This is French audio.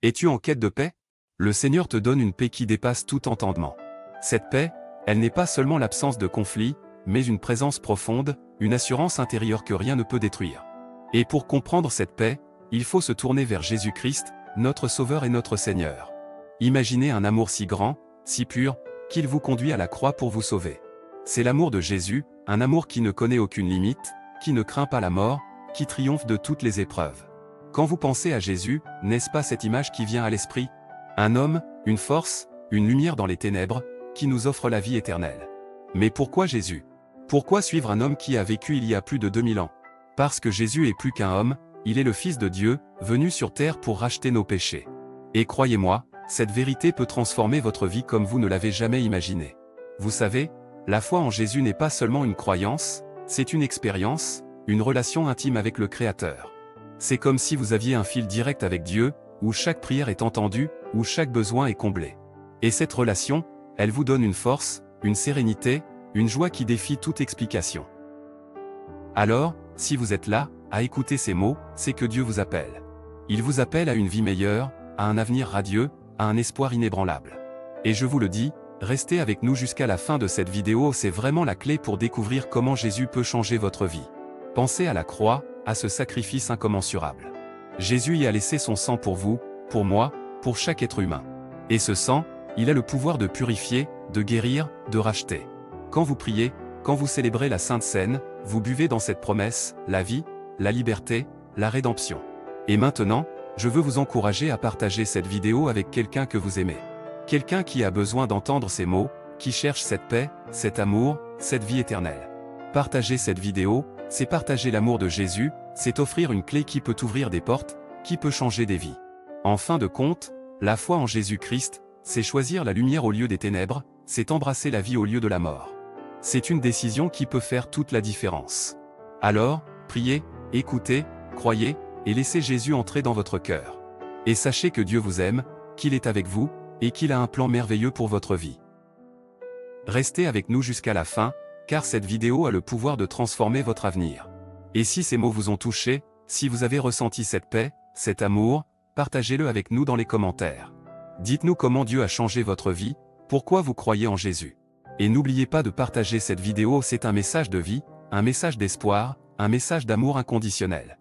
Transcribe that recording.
Es-tu en quête de paix? Le Seigneur te donne une paix qui dépasse tout entendement. Cette paix, elle n'est pas seulement l'absence de conflit, mais une présence profonde, une assurance intérieure que rien ne peut détruire. Et pour comprendre cette paix, il faut se tourner vers Jésus-Christ, notre Sauveur et notre Seigneur. Imaginez un amour si grand, si pur, qu'il vous conduit à la croix pour vous sauver. C'est l'amour de Jésus, un amour qui ne connaît aucune limite, qui ne craint pas la mort, qui triomphe de toutes les épreuves. Quand vous pensez à Jésus, n'est-ce pas cette image qui vient à l'esprit? Un homme, une force, une lumière dans les ténèbres, qui nous offre la vie éternelle. Mais pourquoi Jésus? Pourquoi suivre un homme qui a vécu il y a plus de 2000 ans? Parce que Jésus est plus qu'un homme, il est le Fils de Dieu, venu sur terre pour racheter nos péchés. Et croyez-moi, cette vérité peut transformer votre vie comme vous ne l'avez jamais imaginé. Vous savez, la foi en Jésus n'est pas seulement une croyance, c'est une expérience, une relation intime avec le Créateur. C'est comme si vous aviez un fil direct avec Dieu, où chaque prière est entendue, où chaque besoin est comblé. Et cette relation, elle vous donne une force, une sérénité, une joie qui défie toute explication. Alors, si vous êtes là, à écouter ces mots, c'est que Dieu vous appelle. Il vous appelle à une vie meilleure, à un avenir radieux, à un espoir inébranlable. Et je vous le dis, restez avec nous jusqu'à la fin de cette vidéo, c'est vraiment la clé pour découvrir comment Jésus peut changer votre vie. Pensez à la croix, à ce sacrifice incommensurable. Jésus y a laissé son sang pour vous, pour moi, pour chaque être humain. Et ce sang, il a le pouvoir de purifier, de guérir, de racheter. Quand vous priez, quand vous célébrez la Sainte Seine, vous buvez dans cette promesse, la vie, la liberté, la rédemption. Et maintenant, je veux vous encourager à partager cette vidéo avec quelqu'un que vous aimez. Quelqu'un qui a besoin d'entendre ces mots, qui cherche cette paix, cet amour, cette vie éternelle. Partager cette vidéo, c'est partager l'amour de Jésus, c'est offrir une clé qui peut ouvrir des portes, qui peut changer des vies. En fin de compte, la foi en Jésus-Christ, c'est choisir la lumière au lieu des ténèbres, c'est embrasser la vie au lieu de la mort. C'est une décision qui peut faire toute la différence. Alors, priez, écoutez, croyez, et laissez Jésus entrer dans votre cœur. Et sachez que Dieu vous aime, qu'il est avec vous, et qu'il a un plan merveilleux pour votre vie. Restez avec nous jusqu'à la fin, car cette vidéo a le pouvoir de transformer votre avenir. Et si ces mots vous ont touché, si vous avez ressenti cette paix, cet amour, partagez-le avec nous dans les commentaires. Dites-nous comment Dieu a changé votre vie, pourquoi vous croyez en Jésus. Et n'oubliez pas de partager cette vidéo, c'est un message de vie, un message d'espoir, un message d'amour inconditionnel.